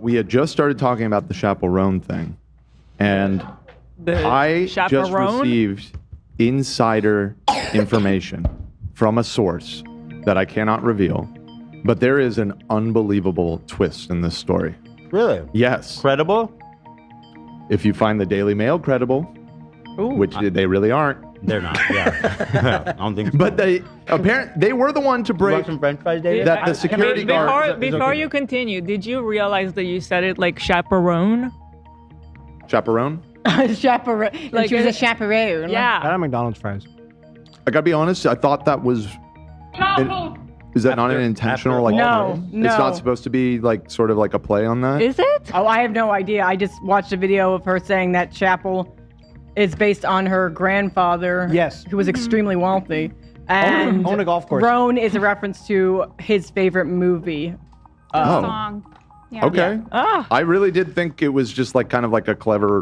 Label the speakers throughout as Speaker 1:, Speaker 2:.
Speaker 1: we had just started talking about the Chappell thing, and I just received insider information from a source that I cannot reveal, but there is an unbelievable twist in this story.
Speaker 2: Really?
Speaker 1: Yes.
Speaker 2: Credible?
Speaker 1: If you find the Daily Mail credible, which they really aren't.
Speaker 2: They're not, yeah. I don't think so.
Speaker 1: But they were the one to break
Speaker 2: some French fries, David?
Speaker 1: that the security guard...
Speaker 3: Before you continue, did you realize that you said it like chaperone?
Speaker 1: Chaperone?
Speaker 4: Chaperone. Like she was a chaperone.
Speaker 3: Yeah.
Speaker 5: I had McDonald's fries.
Speaker 1: I gotta be honest, I thought that was... Is that not an intentional like?
Speaker 4: No.
Speaker 1: It's not supposed to be like sort of like a play on that.
Speaker 3: Is it?
Speaker 4: Oh, I have no idea. I just watched a video of her saying that Chappell is based on her grandfather.
Speaker 5: Yes.
Speaker 4: Who was extremely wealthy. And
Speaker 5: own a golf course.
Speaker 4: Roan is a reference to his favorite movie.
Speaker 6: Song. Yeah.
Speaker 1: Okay.
Speaker 3: Ah.
Speaker 1: I really did think it was just like kind of like a clever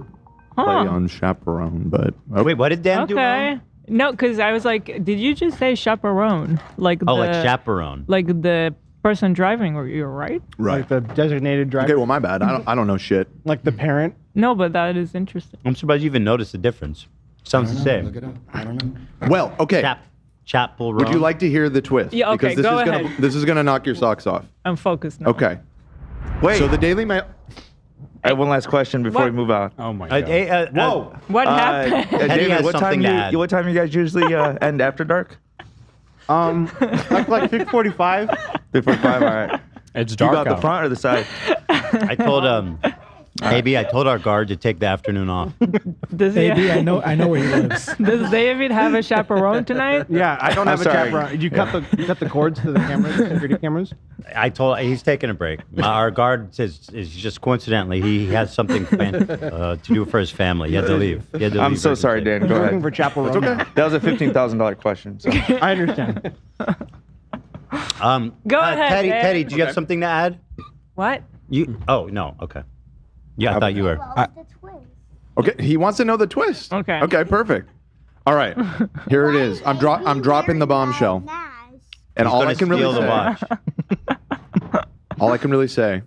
Speaker 1: play on chaperone, but
Speaker 2: Wait, what did Dan do?
Speaker 3: Okay. No, because I was like, did you just say chaperone? Like
Speaker 2: like chaperone.
Speaker 3: Like the person driving you, right?
Speaker 1: Right.
Speaker 5: Like the designated driver.
Speaker 1: Okay, well, my bad. I don't know shit.
Speaker 5: Like the parent.
Speaker 3: No, but that is interesting.
Speaker 2: I'm surprised you even noticed the difference. Sounds the same.
Speaker 7: Look it up. I don't know.
Speaker 1: Well, okay.
Speaker 2: Chappell.
Speaker 1: Would you like to hear the twist?
Speaker 3: Yeah, okay,
Speaker 1: because
Speaker 3: go ahead.
Speaker 1: This is gonna knock your socks off.
Speaker 3: I'm focused now.
Speaker 1: Okay.
Speaker 8: Wait.
Speaker 1: So the Daily Mail.
Speaker 8: I have one last question before we move on.
Speaker 5: Oh my god.
Speaker 2: Whoa.
Speaker 3: What happened?
Speaker 2: Teddy has something to add.
Speaker 8: What time you guys usually end after dark?
Speaker 5: Like 6:45.
Speaker 8: 6:45. All right.
Speaker 5: It's
Speaker 8: You
Speaker 5: dark
Speaker 8: got the
Speaker 5: out.
Speaker 8: front or the side?
Speaker 2: I told I told our guard to take the afternoon off.
Speaker 3: Does he?
Speaker 5: Maybe I know where he lives.
Speaker 3: Does David have a chaperone tonight?
Speaker 5: Yeah, I don't have a
Speaker 8: sorry.
Speaker 5: chaperone. You cut the cords to the cameras, security cameers.
Speaker 2: I told he's taking a break. Our guard says is just coincidentally he has something to do for his family. He had to leave.
Speaker 8: I'm so sorry, Dan. Go
Speaker 5: Looking
Speaker 8: ahead.
Speaker 5: for chaperone.
Speaker 1: okay.
Speaker 8: That was a $15,000 question. So.
Speaker 5: I understand.
Speaker 3: Go ahead, Ed.
Speaker 2: Teddy, do you have something to add?
Speaker 3: What?
Speaker 2: You? Oh no. Okay. Yeah, I thought you were.
Speaker 1: Okay, he wants to know the twist.
Speaker 3: Okay.
Speaker 1: Okay, perfect. All right, here it is. I'm dropping the bombshell, and all I can really say, all I can really say,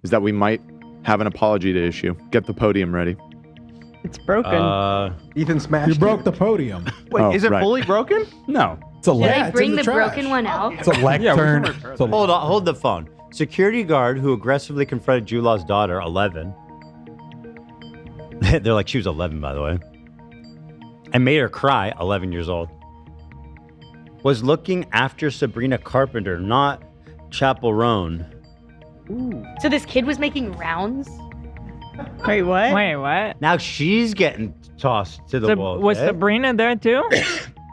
Speaker 1: is that we might have an apology to issue. Get the podium ready.
Speaker 4: It's broken.
Speaker 5: Ethan smashed.
Speaker 9: You broke the podium.
Speaker 5: Wait, is it
Speaker 1: right.
Speaker 5: fully broken?
Speaker 9: No, it's a
Speaker 6: Did
Speaker 9: lectern.
Speaker 6: I bring the broken one out?
Speaker 9: It's a lectern.
Speaker 2: Hold the phone. Security guard who aggressively confronted Julaw's daughter, 11. They're like, she was 11, by the way. And made her cry, 11 years old. Was looking after Sabrina Carpenter, not Chappell Roan.
Speaker 6: So this kid was making rounds?
Speaker 4: Wait, what?
Speaker 3: Wait, what?
Speaker 2: Now she's getting tossed to the wall.
Speaker 3: Was Sabrina there too?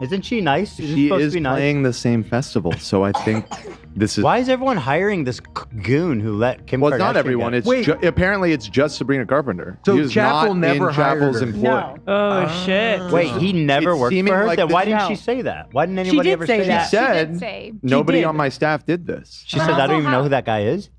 Speaker 2: Isn't she nice?
Speaker 1: She is playing the same festival, so I think this is...
Speaker 2: Why is everyone hiring this goon who let Kim Kardashian
Speaker 1: Well, it's not everyone.
Speaker 2: get-
Speaker 1: It's apparently it's just Sabrina Carpenter.
Speaker 5: So
Speaker 1: She is
Speaker 5: Chappell
Speaker 1: not
Speaker 5: never
Speaker 1: in
Speaker 5: hired
Speaker 1: Chappell's
Speaker 5: her.
Speaker 1: employ.
Speaker 4: No.
Speaker 3: Oh shit.
Speaker 2: Wait, he never
Speaker 1: It's
Speaker 2: worked
Speaker 1: seeming
Speaker 2: for her?
Speaker 1: like
Speaker 2: Then why
Speaker 1: this-
Speaker 2: didn't
Speaker 4: No.
Speaker 2: she say that? Why didn't anybody
Speaker 4: did
Speaker 2: ever
Speaker 4: say
Speaker 2: say
Speaker 4: that.
Speaker 1: She
Speaker 6: She did
Speaker 1: said
Speaker 6: say.
Speaker 1: nobody
Speaker 4: did.
Speaker 1: on my staff did this.
Speaker 2: She says, I don't even know who that guy is.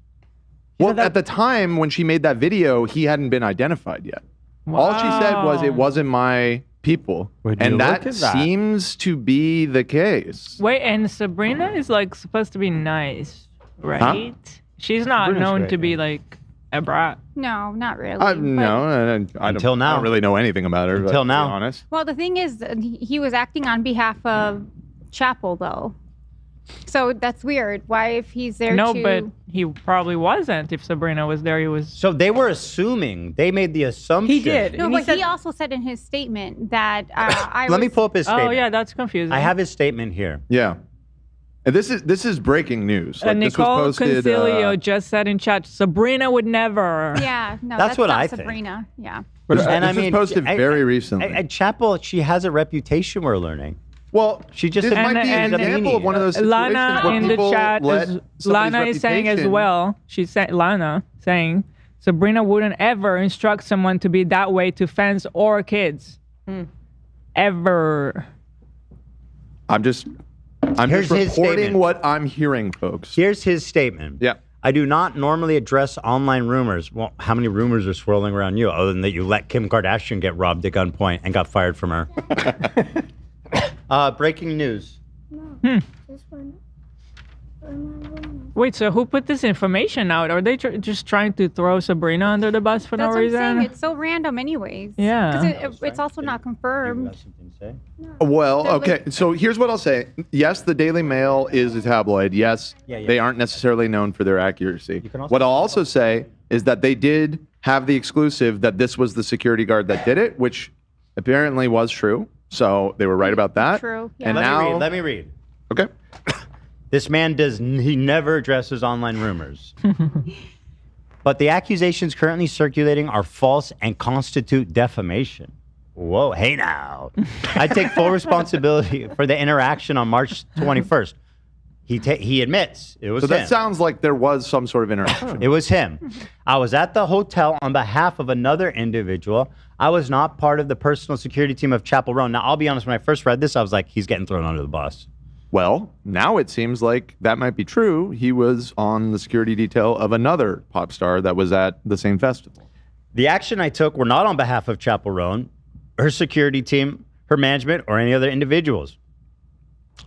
Speaker 1: Well, at the time when she made that video, he hadn't been identified yet. All she said was it wasn't my people.
Speaker 9: Would you
Speaker 1: And
Speaker 9: look
Speaker 1: that
Speaker 9: at that?
Speaker 1: seems to be the case.
Speaker 3: Wait, and Sabrina is like supposed to be nice, right? She's not
Speaker 5: Sabrina's
Speaker 3: known
Speaker 5: great,
Speaker 3: to be like a brat.
Speaker 6: No, not really.
Speaker 1: No, I
Speaker 2: Until now.
Speaker 1: don't really know anything about her.
Speaker 2: Until
Speaker 1: to be
Speaker 2: now.
Speaker 1: honest.
Speaker 6: Well, the thing is, he was acting on behalf of Chappell, though. So that's weird. Why, if he's there
Speaker 3: No,
Speaker 6: to...
Speaker 3: but he probably wasn't. If Sabrina was there, he was.
Speaker 2: So they were assuming. They made the assumption.
Speaker 4: He did.
Speaker 6: No,
Speaker 4: And
Speaker 6: but
Speaker 4: said-
Speaker 6: he also said in his statement that
Speaker 2: Let me pull up his statement.
Speaker 3: Oh yeah, that's confusing.
Speaker 2: I have his statement here.
Speaker 1: Yeah. And this is breaking news. Like, this
Speaker 3: Nicole
Speaker 1: was posted,
Speaker 3: Concilio just said in chat, Sabrina would never.
Speaker 6: Yeah, no,
Speaker 2: That's what
Speaker 6: not
Speaker 2: I think.
Speaker 6: Sabrina. Yeah.
Speaker 1: and
Speaker 2: And I
Speaker 1: this
Speaker 2: mean,
Speaker 1: was posted very recently.
Speaker 2: At Chappell, she has a reputation, we're learning.
Speaker 1: Well,
Speaker 2: She just
Speaker 1: this
Speaker 2: said-
Speaker 1: might be an
Speaker 3: And-
Speaker 1: example of one of those situations
Speaker 3: Lana
Speaker 1: where
Speaker 3: in the
Speaker 1: people
Speaker 3: chat,
Speaker 1: let
Speaker 3: is,
Speaker 1: somebody's
Speaker 3: Lana is saying as
Speaker 1: reputation-
Speaker 3: well. She said Lana saying Sabrina wouldn't ever instruct someone to be that way to fans or kids, ever.
Speaker 1: I'm just
Speaker 2: Here's his
Speaker 1: reporting
Speaker 2: statement.
Speaker 1: what I'm hearing, folks.
Speaker 2: Here's his statement.
Speaker 1: Yeah.
Speaker 2: I do not normally address online rumors. Well, how many rumors are swirling around you other than that you let Kim Kardashian get robbed at gunpoint and got fired from her? Breaking news.
Speaker 10: No, just when
Speaker 3: Wait, so who put this information out? Are they just trying to throw Sabrina under the bus for
Speaker 6: That's
Speaker 3: no
Speaker 6: what
Speaker 3: reason?
Speaker 6: I'm saying. It's so random, anyways.
Speaker 3: Yeah.
Speaker 6: Because it's also not confirmed.
Speaker 1: Well,
Speaker 6: They're
Speaker 1: okay. So here's what I'll say. Yes, the Daily Mail is a tabloid. Yes, they aren't necessarily known for their accuracy. What I'll also say is that they did have the exclusive that this was the security guard that did it, which apparently was true. So they were right about that.
Speaker 6: True. Yeah.
Speaker 1: And
Speaker 2: Let me read.
Speaker 1: Okay.
Speaker 2: This man he never addresses online rumors. But the accusations currently circulating are false and constitute defamation. Whoa, hey now. I take full responsibility for the interaction on March 21st. He admits it was
Speaker 1: So
Speaker 2: him.
Speaker 1: that sounds like there was some sort of interaction.
Speaker 2: It was him. I was at the hotel on behalf of another individual. I was not part of the personal security team of Chappell Roan. Now, I'll be honest, when I first read this, I was like, he's getting thrown under the bus.
Speaker 1: Well, now it seems like that might be true. He was on the security detail of another pop star that was at the same festival.
Speaker 2: The action I took were not on behalf of Chappell Roan, her security team, her management, or any other individuals.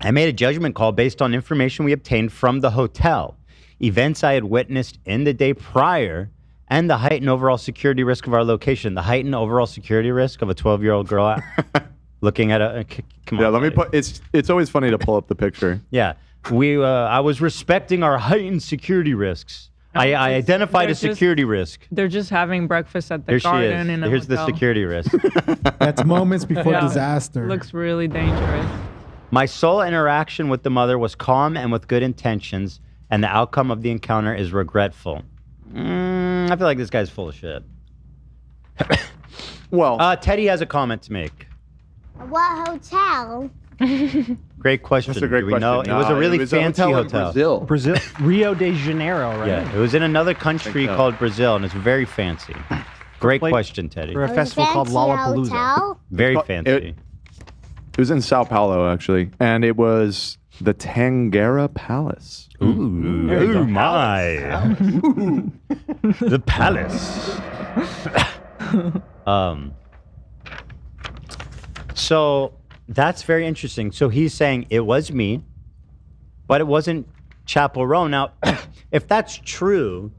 Speaker 2: I made a judgment call based on information we obtained from the hotel, events I had witnessed in the day prior, and the heightened overall security risk of our location. The heightened overall security risk of a 12-year-old girl looking at a... Come on,
Speaker 1: Yeah, let me
Speaker 2: buddy.
Speaker 1: put... It's always funny to pull up the picture.
Speaker 2: Yeah, I was respecting our heightened security risks. I identified a security risk.
Speaker 3: They're just having breakfast at the
Speaker 2: Here she
Speaker 3: garden
Speaker 2: is.
Speaker 3: in a
Speaker 2: Here's the
Speaker 3: hotel.
Speaker 2: security risk.
Speaker 9: That's moments before
Speaker 3: Yeah.
Speaker 9: disaster.
Speaker 3: Looks really dangerous.
Speaker 2: My sole interaction with the mother was calm and with good intentions, and the outcome of the encounter is regretful. I feel like this guy's full of shit.
Speaker 1: Well,
Speaker 2: Teddy has a comment to make.
Speaker 7: What hotel?
Speaker 2: Great question.
Speaker 1: That's a great
Speaker 2: Do we
Speaker 1: question.
Speaker 2: know? It was a really fancy
Speaker 1: in
Speaker 2: hotel.
Speaker 5: Brazil, Rio de Janeiro, right?
Speaker 2: Yeah, it was in another country
Speaker 1: so.
Speaker 2: called Brazil, and it's very fancy. Great
Speaker 5: Like-
Speaker 2: question, Teddy.
Speaker 5: For a festival called Lollapalooza.
Speaker 7: Hotel?
Speaker 2: Very
Speaker 1: It-
Speaker 2: fancy.
Speaker 1: it was in Sao Paulo, actually. And it was the Tangiera Palace.
Speaker 2: Ooh, oh my. The palace. So that's very interesting. So he's saying it was me, but it wasn't Chappell Roan. Now, if that's true,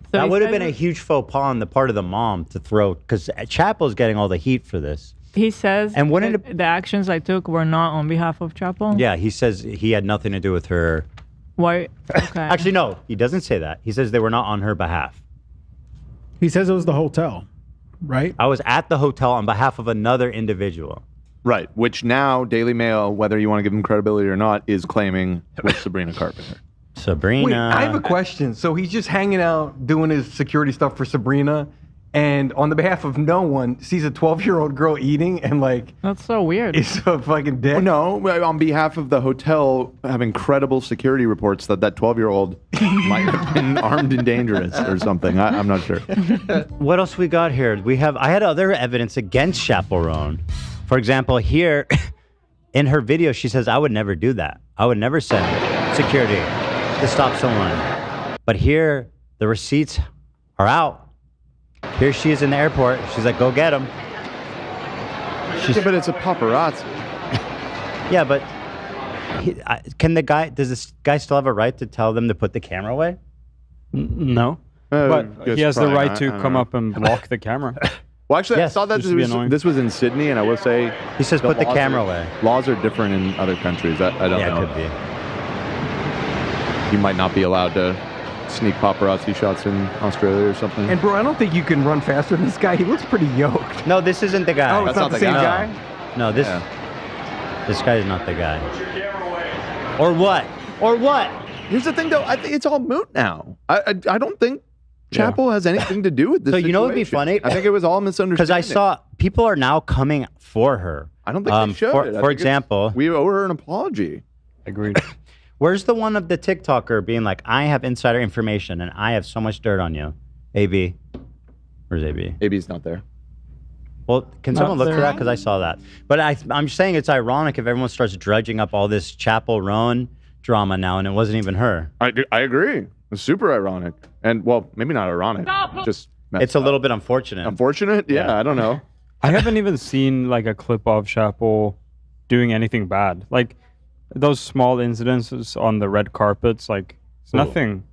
Speaker 3: So
Speaker 2: that
Speaker 3: he
Speaker 2: would have
Speaker 3: said
Speaker 2: been a huge faux pas on the part of the mom to throw, because Chappell's getting all the heat for this.
Speaker 3: He says
Speaker 2: And wouldn't
Speaker 3: that the actions I took were not on behalf of Chappell.
Speaker 2: Yeah, he says he had nothing to do with her.
Speaker 3: Why? Okay.
Speaker 2: Actually, no, he doesn't say that. He says they were not on her behalf.
Speaker 9: He says it was the hotel, right?
Speaker 2: I was at the hotel on behalf of another individual.
Speaker 1: Right, which now Daily Mail, whether you want to give him credibility or not, is claiming was Sabrina Carpenter.
Speaker 2: Sabrina.
Speaker 5: Wait, I have a question. So he's just hanging out doing his security stuff for Sabrina, and on the behalf of no one, sees a 12-year-old girl eating and like
Speaker 3: That's so weird.
Speaker 5: is a fucking dick.
Speaker 1: No, on behalf of the hotel, have incredible security reports that 12-year-old might have been armed and dangerous or something. I'm not sure.
Speaker 2: What else we got here? I had other evidence against Chappell Roan. For example, here in her video, she says, I would never do that. I would never send security to stop someone. But here, the receipts are out. Here she is in the airport. She's like, go get him.
Speaker 1: Yeah, but it's a paparazzi.
Speaker 2: Yeah, but does this guy still have a right to tell them to put the camera away?
Speaker 10: No. But he has the right to come up and block the camera.
Speaker 1: Well, actually,
Speaker 2: Yes,
Speaker 1: I saw that
Speaker 10: just to be annoying.
Speaker 1: this was in Sydney, and I will say
Speaker 2: He says put the
Speaker 1: laws
Speaker 2: camera
Speaker 1: are-
Speaker 2: away.
Speaker 1: Laws are different in other countries. I don't
Speaker 2: Yeah,
Speaker 1: know.
Speaker 2: it could be.
Speaker 1: You might not be allowed to sneak paparazzi shots in Australia or something.
Speaker 5: And bro, I don't think you can run faster than this guy. He looks pretty yoked.
Speaker 2: No, this isn't the guy.
Speaker 5: Oh, it's not the same guy?
Speaker 2: No, this guy is not the guy. Or what? Or what?
Speaker 1: Here's the thing, though. I think it's all moot now. I don't think Chappell has anything to do with this.
Speaker 2: So you know what'd be
Speaker 1: situation.
Speaker 2: funny?
Speaker 1: I think it was all misunderstanding.
Speaker 2: Because I saw people are now coming for her.
Speaker 1: I don't think they should. I think
Speaker 2: For
Speaker 1: it's-
Speaker 2: example,
Speaker 1: we owe her an apology.
Speaker 10: Agreed.
Speaker 2: where's the one of the TikToker being like, I have insider information and I have so much dirt on you? AB. Where's AB?
Speaker 1: AB's not there.
Speaker 2: Well, can
Speaker 10: Not
Speaker 2: someone look for
Speaker 10: there.
Speaker 2: that? Because I saw that. But I'm saying it's ironic if everyone starts dredging up all this Chappell Roan drama now and it wasn't even her.
Speaker 1: I agree. It's super ironic. And, well, maybe not ironic. Just messed
Speaker 2: It's a
Speaker 1: up.
Speaker 2: little bit unfortunate.
Speaker 1: Unfortunate? Yeah,
Speaker 2: Yeah.
Speaker 1: I don't know.
Speaker 10: I haven't even seen like a clip of Chappell doing anything bad. Like those small incidences on the red carpets, like It's nothing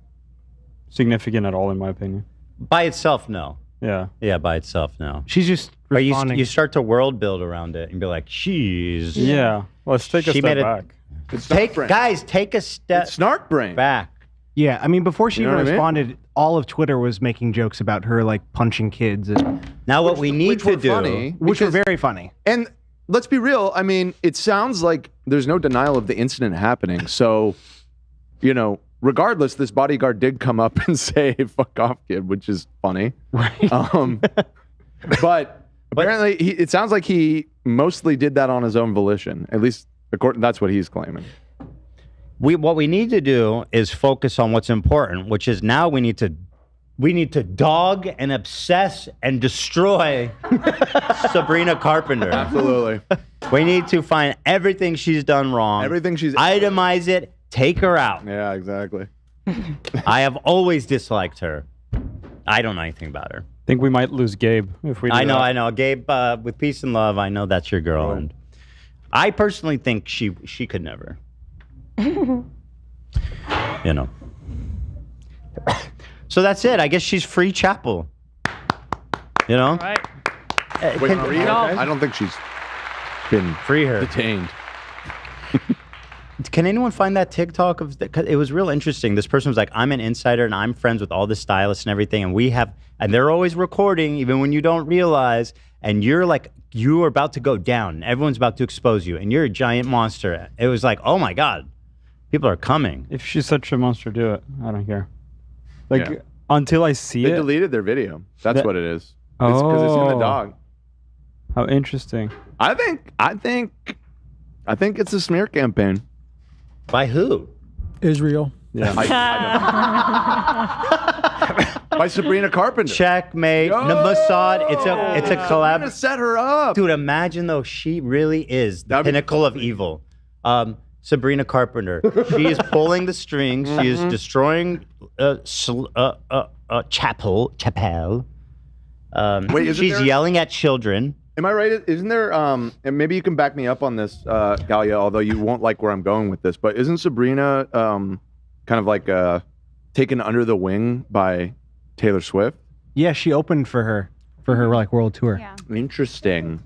Speaker 10: significant at all, in my opinion.
Speaker 2: By itself, no.
Speaker 10: Yeah.
Speaker 2: Yeah, by itself, no.
Speaker 9: She's just
Speaker 2: But
Speaker 9: responding.
Speaker 2: you start to world build around it and be like, she's...
Speaker 10: Yeah. Let's take a
Speaker 2: She
Speaker 10: step
Speaker 2: made it-
Speaker 10: back.
Speaker 2: Guys, take a step
Speaker 1: Snark brain.
Speaker 2: back.
Speaker 9: Yeah, I mean, before she
Speaker 1: You know
Speaker 9: even
Speaker 1: what I mean?
Speaker 9: responded, all of Twitter was making jokes about her like punching kids,
Speaker 2: Now what we need
Speaker 1: which
Speaker 2: to
Speaker 1: were
Speaker 2: do...
Speaker 1: funny,
Speaker 9: which were
Speaker 1: because-
Speaker 9: very funny.
Speaker 1: And let's be real. I mean, it sounds like there's no denial of the incident happening. So, you know, regardless, this bodyguard did come up and say, "Fuck off, kid," which is funny.
Speaker 9: Right.
Speaker 1: But apparently, it sounds like he mostly did that on his own volition. At least, that's what he's claiming.
Speaker 2: What we need to do is focus on what's important, which is now we need to dog and obsess and destroy Sabrina Carpenter.
Speaker 1: Absolutely.
Speaker 2: We need to find everything she's done wrong.
Speaker 1: Everything she's
Speaker 2: itemize it, take her out.
Speaker 1: Yeah, exactly.
Speaker 2: I have always disliked her. I don't know anything about her.
Speaker 10: I think we might lose Gabe if we do
Speaker 2: I know,
Speaker 10: that.
Speaker 2: I know. Gabe, with peace and love, I know that's your girl. And I personally think she could never. You know. So that's it. I guess she's free Chappell. You know?
Speaker 3: Right.
Speaker 1: Wait, Maria? I don't think she's been
Speaker 2: Free her.
Speaker 1: detained.
Speaker 2: Can anyone find that TikTok of? Cause it was real interesting. This person was like, "I'm an insider and I'm friends with all the stylists and everything, and they're always recording, even when you don't realize. And you're like, you are about to go down, and everyone's about to expose you, and you're a giant monster." It was like, oh my god, people are coming.
Speaker 10: If she's such a monster, do it. I don't care. Like
Speaker 1: Yeah.
Speaker 10: until I see
Speaker 1: They
Speaker 10: it.
Speaker 1: deleted their video. That's
Speaker 10: That-
Speaker 1: what it is. It's because it's in the
Speaker 10: Oh.
Speaker 1: dog.
Speaker 10: How interesting.
Speaker 1: I think it's a smear campaign.
Speaker 2: By who?
Speaker 9: Israel.
Speaker 10: Yeah.
Speaker 1: By Sabrina Carpenter.
Speaker 2: Checkmate.
Speaker 1: Yo!
Speaker 2: The Mossad. It's a collab.
Speaker 1: Sabrina set her up.
Speaker 2: Dude, imagine though, she really is the pinnacle of evil. Sabrina Carpenter. She is pulling the strings. She is destroying Chappell.
Speaker 1: Wait, isn't
Speaker 2: she's
Speaker 1: there-
Speaker 2: yelling at children.
Speaker 1: Am I right? Isn't there, and maybe you can back me up on this, Galia, although you won't like where I'm going with this, but isn't Sabrina kind of like taken under the wing by Taylor Swift?
Speaker 9: Yeah, she opened for her like world tour.
Speaker 6: Yeah.
Speaker 1: Interesting.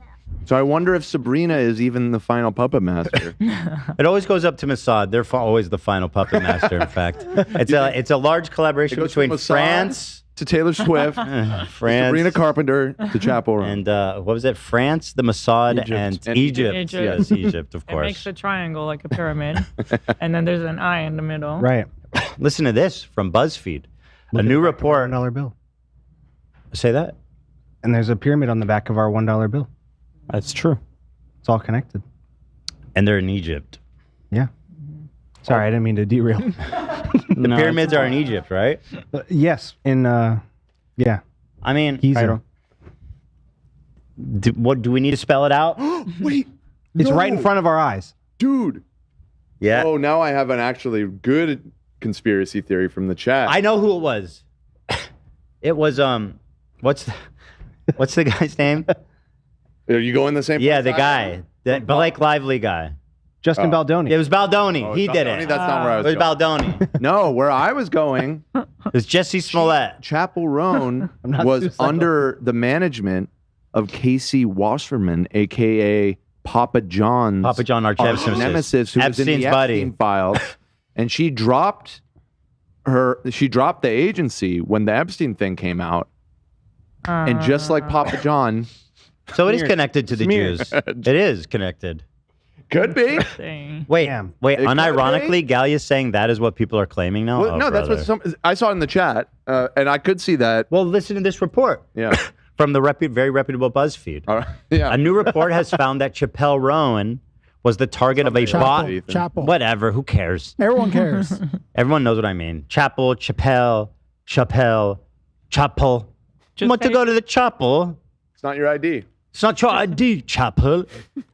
Speaker 1: So I wonder if Sabrina is even the final puppet master.
Speaker 2: It always goes up to Mossad. They're always the final puppet master, in fact. It's a large collaboration
Speaker 1: goes from
Speaker 2: between
Speaker 1: Mossad
Speaker 2: France,
Speaker 1: to Taylor Swift,
Speaker 2: France,
Speaker 1: Sabrina Carpenter to Chappell Roan.
Speaker 2: and what was it? France, the Mossad,
Speaker 1: Egypt.
Speaker 2: and Egypt.
Speaker 3: Egypt.
Speaker 2: Yes, Egypt, of
Speaker 3: It
Speaker 2: course.
Speaker 3: makes a triangle like a pyramid, and then there's an eye in the middle.
Speaker 9: Right.
Speaker 2: Listen to this from BuzzFeed. A new report.
Speaker 9: $1 bill.
Speaker 2: Say that.
Speaker 9: And there's a pyramid on the back of our $1 bill.
Speaker 10: That's true.
Speaker 9: It's all connected.
Speaker 2: And they're in Egypt.
Speaker 9: Yeah. Sorry, I didn't mean to derail.
Speaker 2: The pyramids are in Egypt, right?
Speaker 9: Yes. Yeah.
Speaker 2: I mean,
Speaker 9: Giza.
Speaker 2: what do we need to spell it out?
Speaker 1: Wait.
Speaker 9: It's right in front of our eyes.
Speaker 1: Dude.
Speaker 2: Yeah.
Speaker 1: Oh, now I have an actually good conspiracy theory from the chat.
Speaker 2: I know who it was. It was what's the guy's name?
Speaker 1: Are you going the same
Speaker 2: Yeah,
Speaker 1: place
Speaker 2: the
Speaker 1: I am?
Speaker 2: guy, that Blake Lively guy.
Speaker 9: Justin Baldoni.
Speaker 2: It was Baldoni.
Speaker 1: Oh,
Speaker 2: He
Speaker 1: it's
Speaker 2: did
Speaker 1: Baldoni?
Speaker 2: it.
Speaker 1: That's not where I
Speaker 2: It
Speaker 1: was
Speaker 2: was
Speaker 1: going.
Speaker 2: Baldoni.
Speaker 1: No, where I was going,
Speaker 2: It was Jesse Smollett.
Speaker 1: Chappell Roan
Speaker 9: not
Speaker 1: was
Speaker 9: suicidal.
Speaker 1: under the management of Casey Wasserman, a.k.a. Papa John's
Speaker 2: Papa John, arch
Speaker 1: nemesis, who was in
Speaker 2: Epstein's
Speaker 1: the
Speaker 2: buddy.
Speaker 1: Epstein files. And she dropped the agency when the Epstein thing came out. And just like Papa John,
Speaker 2: So it is connected to the
Speaker 1: Smeared.
Speaker 2: Jews. It is connected.
Speaker 1: could be.
Speaker 3: Thing.
Speaker 2: Wait,
Speaker 9: Damn.
Speaker 2: wait.
Speaker 1: It could
Speaker 2: Unironically, Galia's saying that is what people are claiming now.
Speaker 1: Well,
Speaker 2: Oh,
Speaker 1: no, that's
Speaker 2: brother.
Speaker 1: what I saw in the chat, and I could see that.
Speaker 2: Well, listen to this report
Speaker 1: Yeah.
Speaker 2: from the very reputable BuzzFeed.
Speaker 1: All right. Yeah.
Speaker 2: A new report has found that Chappell Roan was the target of a bot.
Speaker 1: Ethan.
Speaker 9: Chappell.
Speaker 2: Whatever, who cares?
Speaker 9: Everyone cares.
Speaker 2: Everyone knows what I mean. Chappell.
Speaker 3: Just
Speaker 2: Want to
Speaker 3: say-
Speaker 2: go to the chapel?
Speaker 1: It's not your ID.
Speaker 2: It's not your ID, Chappell.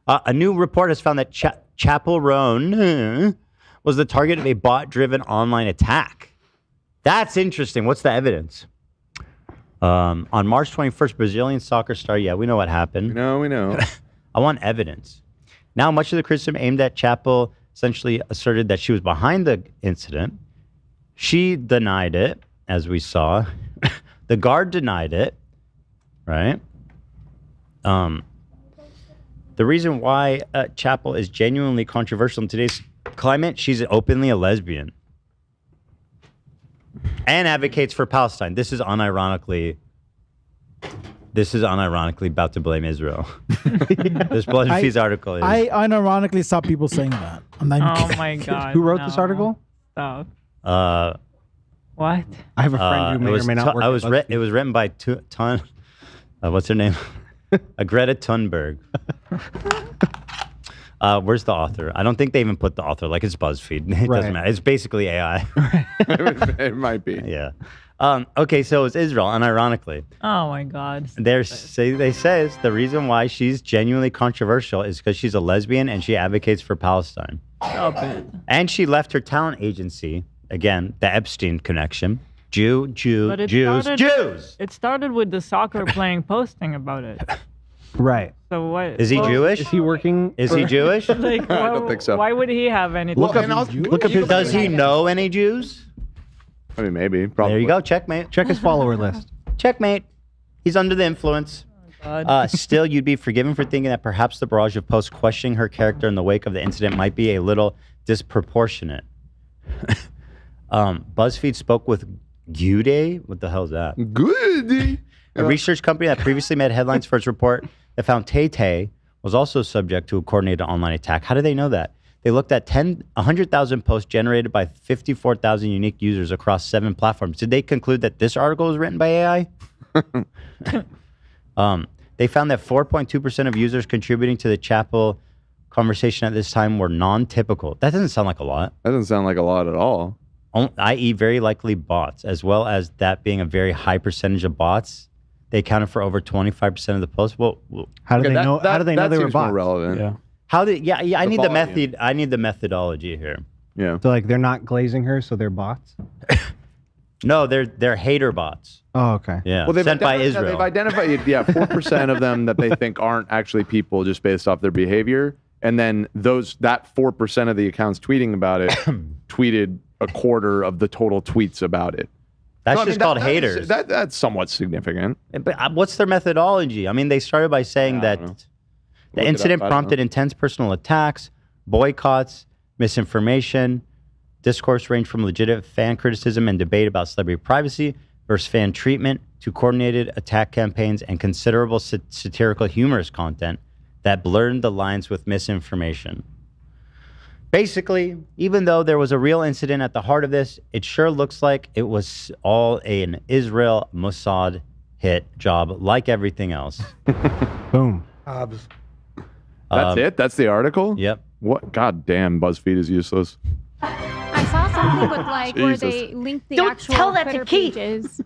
Speaker 2: A new report has found that Chappell Roan was the target of a bot-driven online attack. That's interesting. What's the evidence? On March 21st, Brazilian soccer star. Yeah, we know what happened.
Speaker 1: We know.
Speaker 2: I want evidence. Now, much of the criticism aimed at Chappell essentially asserted that she was behind the incident. She denied it, as we saw. The guard denied it, right? The reason why Chappell is genuinely controversial in today's climate, she's openly a lesbian and advocates for Palestine. This is unironically about to blame Israel. This BuzzFeed's article is.
Speaker 9: I unironically saw people saying that. I'm not even kidding.
Speaker 3: My God.
Speaker 11: Who wrote this article?
Speaker 3: Stop.
Speaker 11: I
Speaker 3: What?
Speaker 11: have a friend who may or may not work.
Speaker 2: It was written by what's her name? Greta Thunberg. Where's the author? I don't think they even put the author. Like, it's BuzzFeed. It doesn't matter. It's basically AI.
Speaker 1: It might be.
Speaker 2: Yeah. Okay, so it's Israel, unironically.
Speaker 3: Oh my God.
Speaker 2: They say the reason why she's genuinely controversial is because she's a lesbian and she advocates for Palestine.
Speaker 3: Stop it.
Speaker 2: And she left her talent agency, again, the Epstein connection. Jews.
Speaker 3: It started with the soccer playing posting about it.
Speaker 11: Right.
Speaker 3: So what?
Speaker 2: Is he Jewish?
Speaker 11: Is he working?
Speaker 2: Is he Jewish?
Speaker 3: Like,
Speaker 1: I don't think so.
Speaker 3: Why would he have anything?
Speaker 11: Look up his.
Speaker 2: Does he know any Jews?
Speaker 1: I mean, maybe. Probably.
Speaker 2: There you go. Checkmate.
Speaker 11: Check his follower list.
Speaker 2: Checkmate. He's under the influence. Still, you'd be forgiven for thinking that perhaps the barrage of posts questioning her character in the wake of the incident might be a little disproportionate. BuzzFeed spoke with Gude. What the hell is that?
Speaker 1: Good.
Speaker 2: A research company that previously made headlines for its report that found Tay was also subject to a coordinated online attack. How do they know that? They looked at 100,000 posts generated by 54,000 unique users across 7 platforms. Did they conclude that this article was written by AI? They found that 4.2% of users contributing to the Chappell conversation at this time were non-typical. That doesn't sound like a lot.
Speaker 1: That doesn't sound like a lot at all.
Speaker 2: I.e. very likely bots, as well as that being a very high percentage of bots. They accounted for over 25% of the posts. Well,
Speaker 11: how do they know? How do they know they were bots?
Speaker 1: Relevant.
Speaker 2: Yeah. How did? Yeah. I need the method. I need the methodology here.
Speaker 1: Yeah.
Speaker 11: So like they're not glazing her, so they're bots.
Speaker 2: No, they're hater bots.
Speaker 11: Oh, okay.
Speaker 2: Yeah.
Speaker 1: Well,
Speaker 2: sent by Israel.
Speaker 1: They've identified 4% of them that they think aren't actually people just based off their behavior, and then that 4% of the accounts tweeting about it tweeted a quarter of the total tweets about it.
Speaker 2: That's just called haters.
Speaker 1: That's somewhat significant.
Speaker 2: But what's their methodology? I mean, they started by saying that the incident prompted intense personal attacks, boycotts, misinformation. Discourse ranged from legitimate fan criticism and debate about celebrity privacy versus fan treatment to coordinated attack campaigns and considerable satirical humorous content that blurred the lines with misinformation. Basically, even though there was a real incident at the heart of this, it sure looks like it was all an Israel Mossad hit job, like everything else.
Speaker 11: Boom.
Speaker 5: Hobbs.
Speaker 1: That's it? That's the article?
Speaker 2: Yep.
Speaker 1: What? God damn, BuzzFeed is useless.
Speaker 6: I saw something with like where they linked the actual Twitter pages.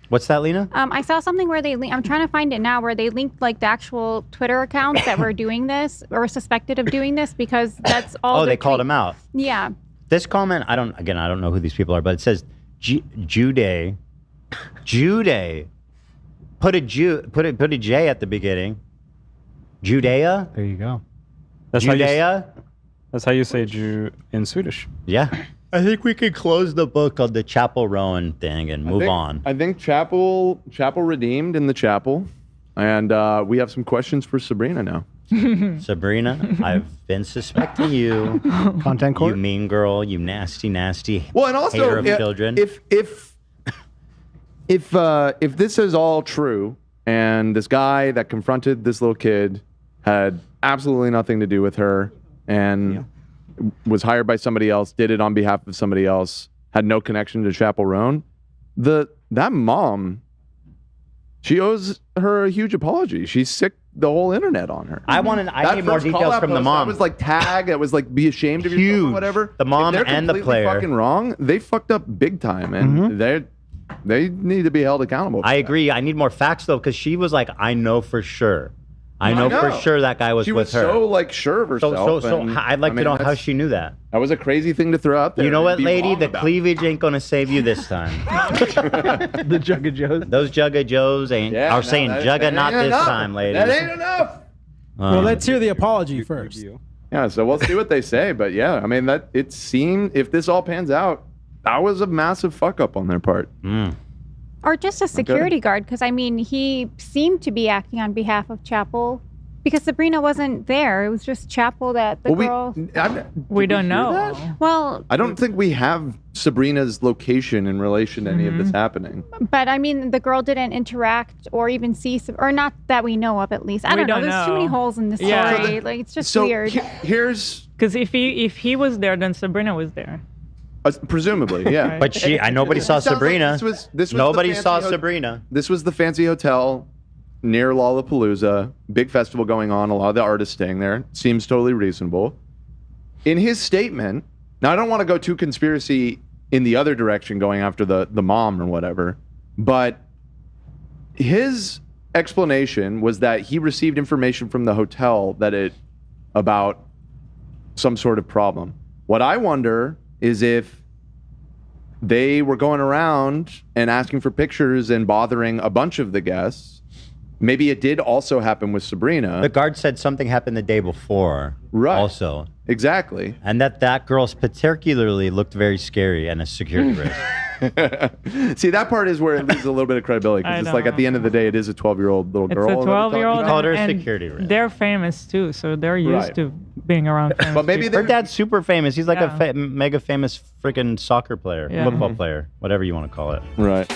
Speaker 2: What's that, Lena?
Speaker 6: I saw something where they I'm trying to find it now, where they linked like the actual Twitter accounts that were doing this or suspected of doing this, because that's all.
Speaker 2: Oh, they called them out.
Speaker 6: Yeah.
Speaker 2: This comment, I don't know who these people are, but it says Jude. Put a J at the beginning. Judea.
Speaker 11: There you go.
Speaker 2: Judea.
Speaker 10: That's how you say Jew in Swedish.
Speaker 2: Yeah. I think we could close the book on the Chappell Roan thing and move on.
Speaker 1: I think Chappell redeemed in the chapel, and we have some questions for Sabrina now.
Speaker 2: Sabrina, I've been suspecting you.
Speaker 11: Content court?
Speaker 2: You mean girl, you nasty hater of children.
Speaker 1: If this is all true, and this guy that confronted this little kid had absolutely nothing to do with her, and was hired by somebody else, did it on behalf of somebody else, had no connection to Chappell Roan, that mom, she owes her a huge apology. She sicked the whole internet on her.
Speaker 2: I need more details from the mom.
Speaker 1: That was like tag. It was like be ashamed of yourself or whatever.
Speaker 2: The mom and the player.
Speaker 1: Fucking wrong. They fucked up big time, and they need to be held accountable.
Speaker 2: I agree. I need more facts though, because she was like, I know for sure. I know for sure that guy was with her.
Speaker 1: She was so like sure of herself.
Speaker 2: So I'd like to know how she knew that.
Speaker 1: That was a crazy thing to throw out there.
Speaker 2: You know what, lady? The cleavage ain't gonna save you this time.
Speaker 11: The Jugga Joes.
Speaker 2: Those Jugga Joes are saying Jugga not this time, lady.
Speaker 1: That ain't enough.
Speaker 9: Well, let's hear the apology first.
Speaker 1: Yeah, so we'll see what they say. But yeah, I mean, it seemed, if this all pans out, that was a massive fuck up on their part.
Speaker 6: Or just a security guard, because I mean, he seemed to be acting on behalf of Chappell. Because Sabrina wasn't there. It was just Chappell that the girl...
Speaker 3: We don't know.
Speaker 6: Well...
Speaker 1: I don't think we have Sabrina's location in relation to any of this happening.
Speaker 6: But I mean, the girl didn't interact or even see... Or not that we know of, at least. I don't know. There's too many holes in this story. Like, it's just weird.
Speaker 1: Here's...
Speaker 3: Because if he was there, then Sabrina was there.
Speaker 1: Presumably, yeah.
Speaker 2: But nobody saw Sabrina.
Speaker 1: This was
Speaker 2: nobody saw Sabrina.
Speaker 1: This was the fancy hotel near Lollapalooza, big festival going on, a lot of the artists staying there. Seems totally reasonable. In his statement, now I don't want to go too conspiracy in the other direction, going after the mom or whatever, but his explanation was that he received information from the hotel about some sort of problem. What I wonder is if they were going around and asking for pictures and bothering a bunch of the guests. Maybe it did also happen with Sabrina.
Speaker 2: The guard said something happened the day before.
Speaker 1: Right.
Speaker 2: Also.
Speaker 1: Exactly.
Speaker 2: And that girl particularly looked very scary and a security risk.
Speaker 1: See, that part is where it loses a little bit of credibility, because it's like at the end of the day, it is a 12-year-old little girl.
Speaker 3: It's a 12-year-old.
Speaker 2: You called her a
Speaker 3: and
Speaker 2: security risk.
Speaker 3: They're famous too, so they're used to being around famous
Speaker 1: But maybe
Speaker 2: her dad's super famous. He's like a mega famous freaking soccer player, football player, whatever you want to call it.
Speaker 1: Right.